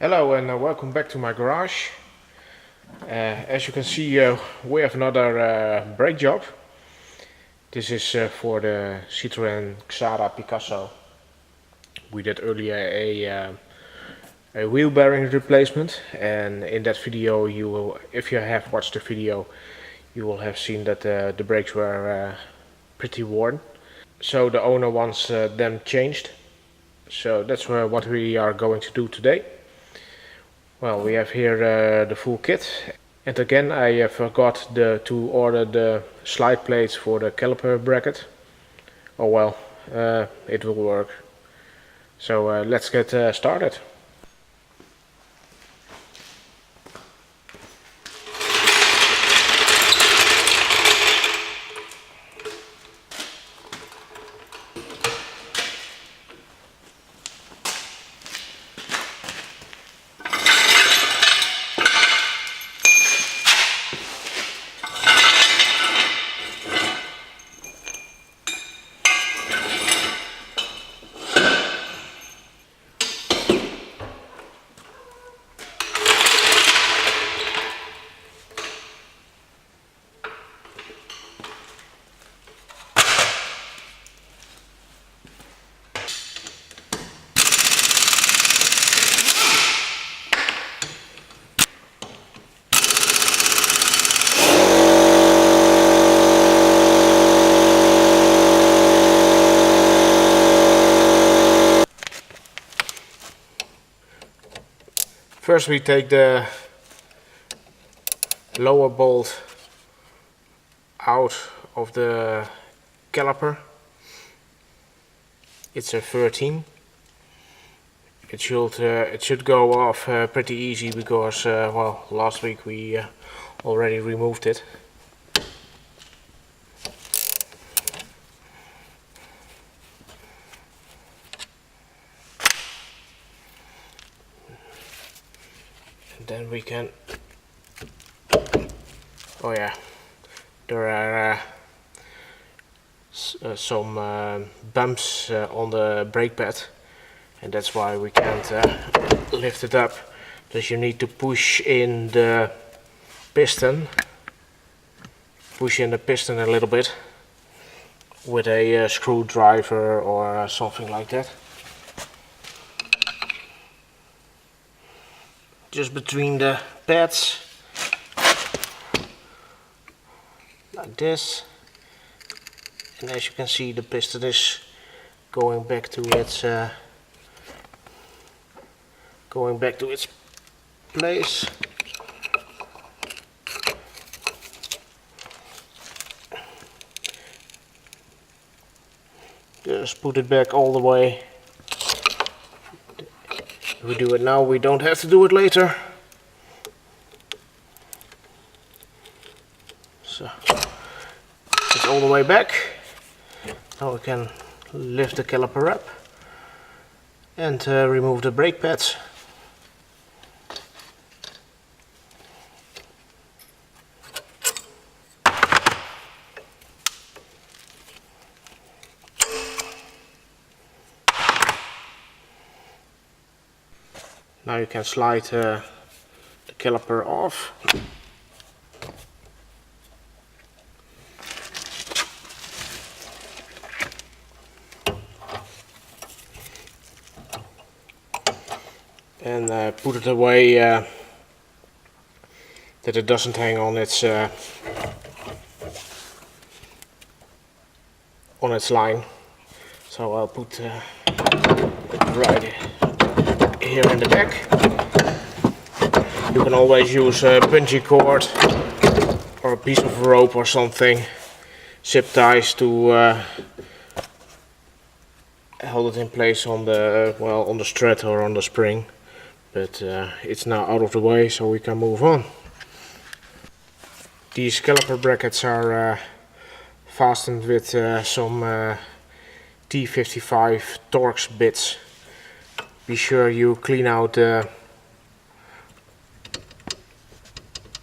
Hello and welcome back to my garage. As you can see, we have another brake job. This is for the Citroen Xsara Picasso. We did earlier a wheel bearing replacement, and in that video you will, if you have watched the video, you will have seen that the brakes were pretty worn. So the owner wants them changed. So that's what we are going to do today. Well, we have here the full kit, and again I forgot to order the slide plates for the caliper bracket. Oh well, it will work. So let's get started. First we take the lower bolt out of the caliper. It's a 13. It should go off pretty easy because well, last week we already removed it. Then we can, oh yeah, there are some bumps on the brake pad, and that's why we can't lift it up. Because you need to push in the piston, a little bit with a screwdriver or something like that. Just between the pads, like this, and as you can see, the piston is going back to its place. Just put it back all the way. If we do it now, we don't have to do it later. So it's all the way back. Now we can lift the caliper up and remove the brake pads. Now you can slide the caliper off. And put it away that it doesn't hang on its line. So I'll put it right here in the back. You can always use a bungee cord or a piece of rope or something, zip ties to hold it in place on the strut or on the spring. But it's now out of the way, so we can move on. These caliper brackets are fastened with some T55 Torx bits. Be sure you clean out the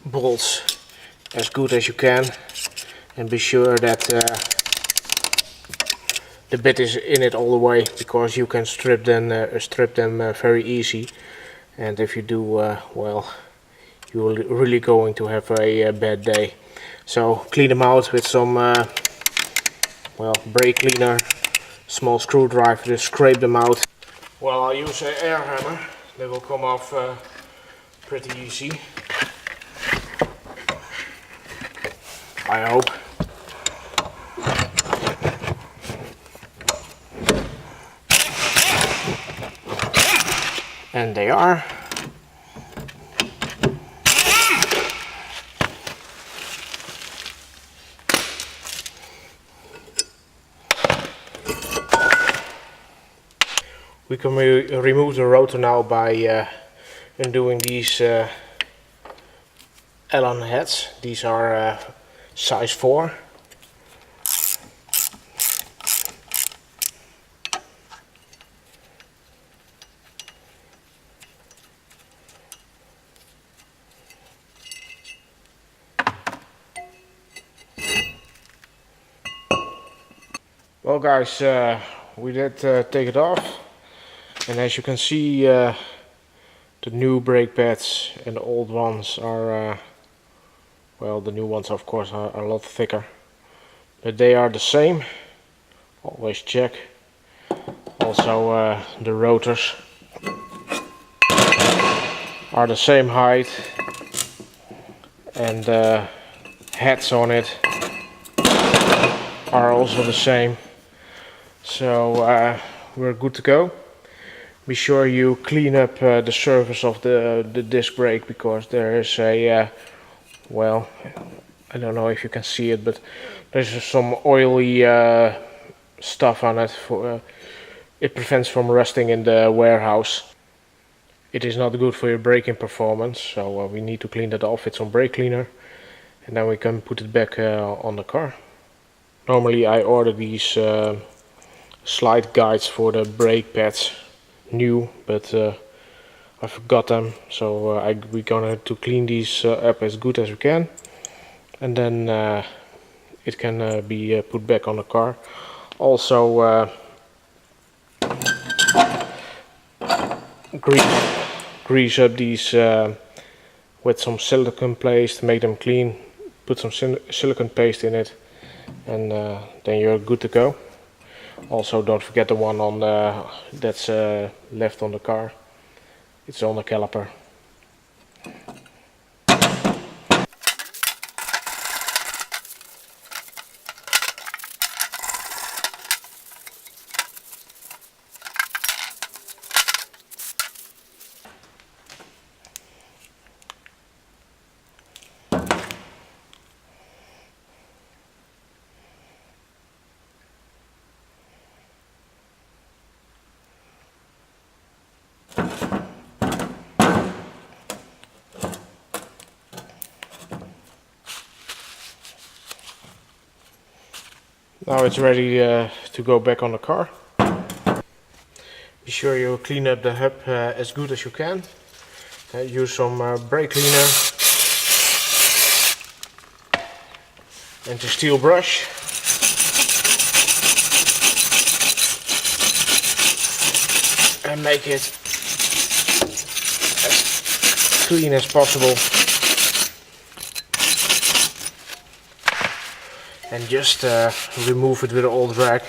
bolts as good as you can, and be sure that the bit is in it all the way, because you can strip them very easy, and if you do, well, you're really going to have a bad day. So clean them out with some well, brake cleaner, small screwdriver, just scrape them out. Well, I'll use an air hammer, that will come off pretty easy, I hope. And they are. We can remove the rotor now by undoing these Allen heads. These are size 4. Well guys, we did take it off, and as you can see, the new brake pads and the old ones are, well, the new ones of course are a lot thicker, but they are the same. Always check. Also the rotors are the same height, and the heads on it are also the same. So we're good to go. Be sure you clean up the surface of the disc brake, because there is a, well, I don't know if you can see it, but there's some oily stuff on it. It prevents from rusting in the warehouse. It is not good for your braking performance, so we need to clean that off with some brake cleaner, and then we can put it back on the car. Normally I order these slide guides for the brake pads new, but I forgot them, so we're gonna to clean these up as good as we can, and then it can be put back on the car. Also grease up these with some silicone paste, make them clean, put some silicone paste in it, and then you're good to go. Also don't forget the one on that's left on the car. It's on the caliper. Now it's ready to go back on the car. Be sure you clean up the hub as good as you can. Use some brake cleaner and the steel brush. And make it as clean as possible. And just remove it with an old rag.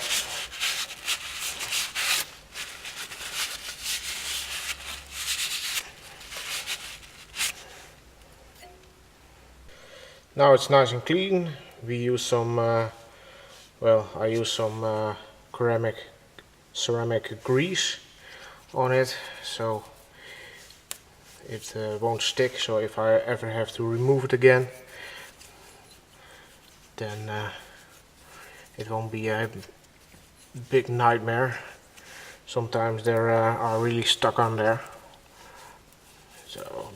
Now it's nice and clean. We use some, well, I use some ceramic grease on it, so it won't stick. So if I ever have to remove it again, then it won't be a big nightmare. Sometimes they are really stuck on there. So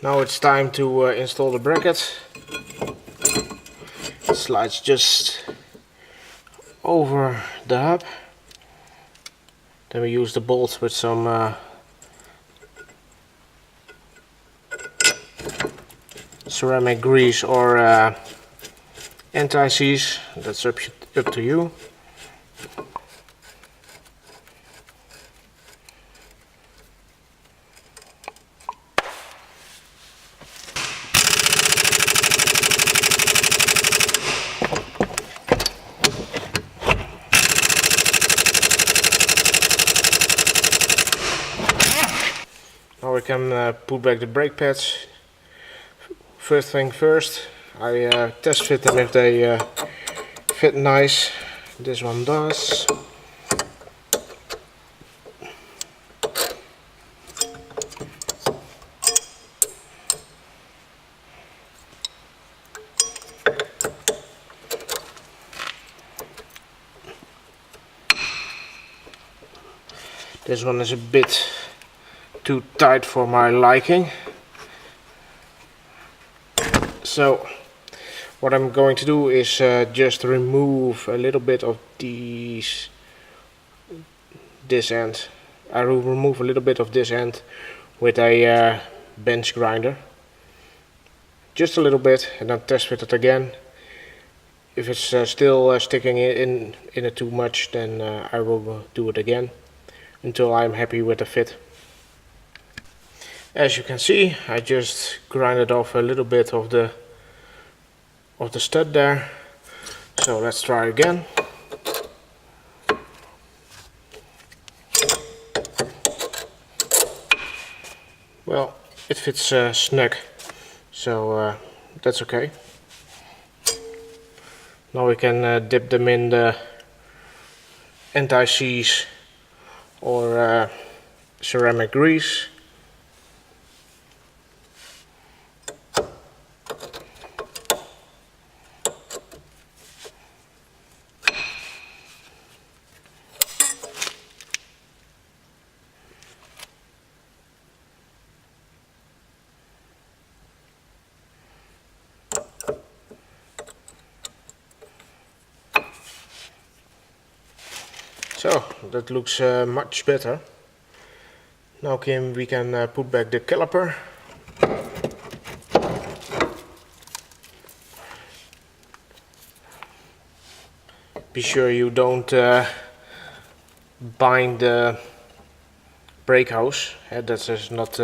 Now it's time to install the bracket. It slides just over the hub. Then we use the bolt with some ceramic grease or anti-seize. That's up to you. Now we can put back the brake pads. First thing first, I test fit them if they fit nice. This one does. This one is a bit too tight for my liking. So what I'm going to do is just remove a little bit of this end. I will remove a little bit of this end with a bench grinder. Just a little bit, and then test fit it again. If it's still sticking in it too much, then I will do it again until I'm happy with the fit. As you can see, I just grinded off a little bit of the stud there. So let's try again. Well, it fits snug, so that's okay. Now we can dip them in the anti-seize or ceramic grease. So that looks much better. Now we can put back the caliper. Be sure you don't bind the brake hose, that is not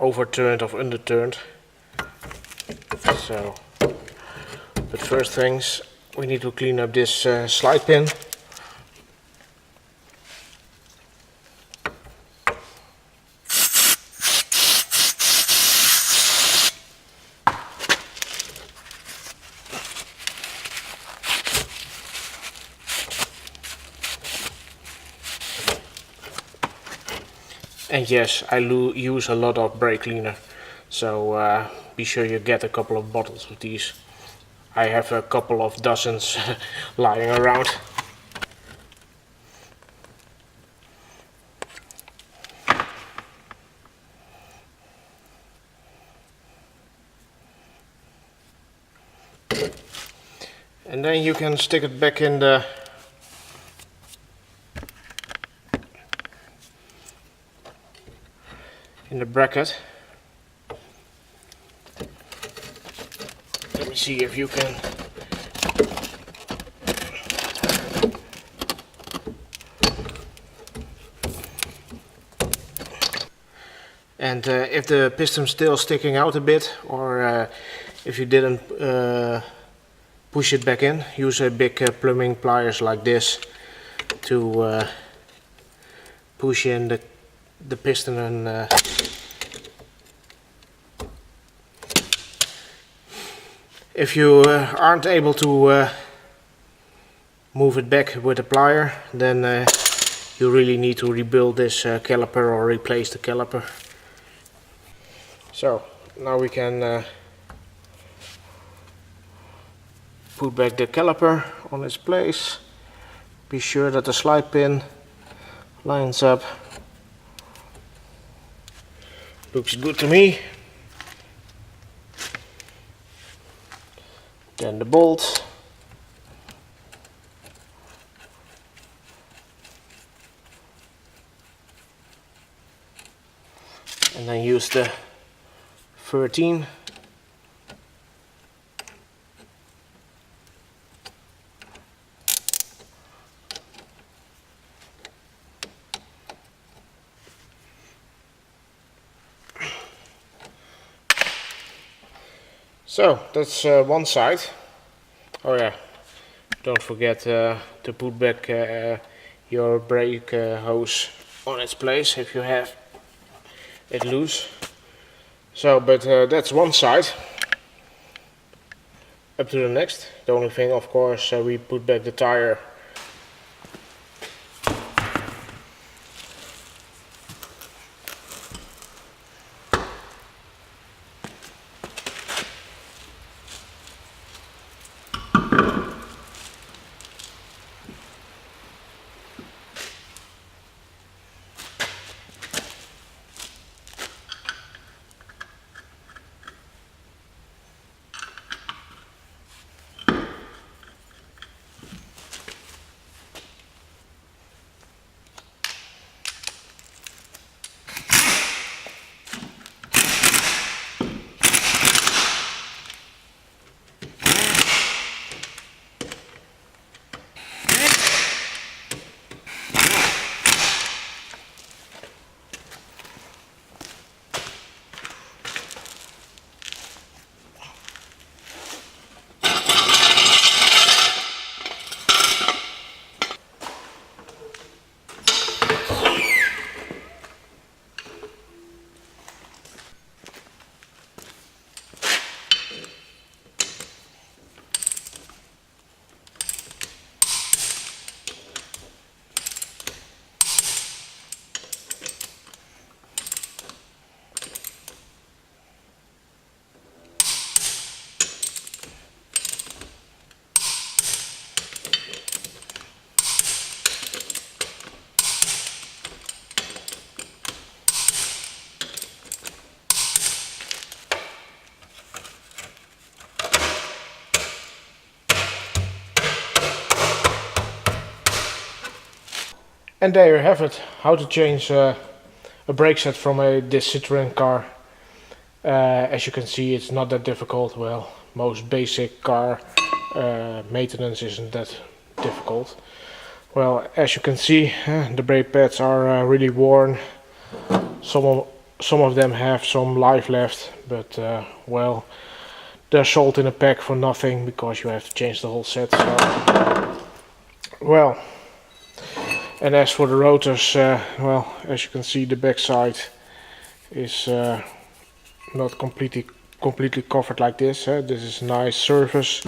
overturned or underturned. So, but first things, we need to clean up this slide pin. And yes, I use a lot of brake cleaner, so be sure you get a couple of bottles of these. I have a couple of dozens lying around. And then you can stick it back in the bracket. Let me see if you can. And if the piston's still sticking out a bit, or if you didn't push it back in, use a big plumbing pliers like this to push in the piston and if you aren't able to move it back with a plier, then you really need to rebuild this caliper or replace the caliper. So now we can put back the caliper on its place. Be sure that the slide pin lines up. Looks good to me. Then the bolt. And then use the 13. So that's one side. Oh yeah, don't forget to put back your brake hose on its place if you have it loose. So, but that's one side. Up to the next. The only thing, of course, we put back the tire. And there you have it, how to change a brake set from this Citroen car. As you can see, it's not that difficult. Well, most basic car maintenance isn't that difficult. Well, as you can see, the brake pads are really worn. Some of them have some life left, but well, they're sold in a pack for nothing because you have to change the whole set. So, well. And as for the rotors, well, as you can see, the back side is not completely covered like this. This is a nice surface,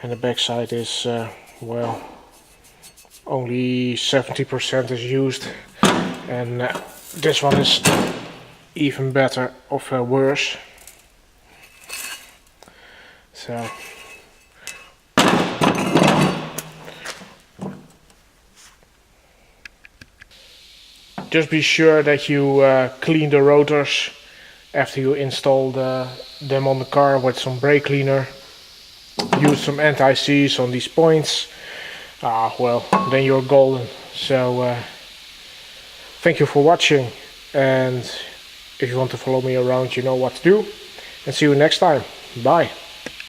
and the back side is well, only 70% is used, and this one is even better or worse. So. Just be sure that you clean the rotors after you install them on the car with some brake cleaner. Use some anti-seize on these points. Well, then you're golden. So thank you for watching, and if you want to follow me around, you know what to do. And see you next time. Bye.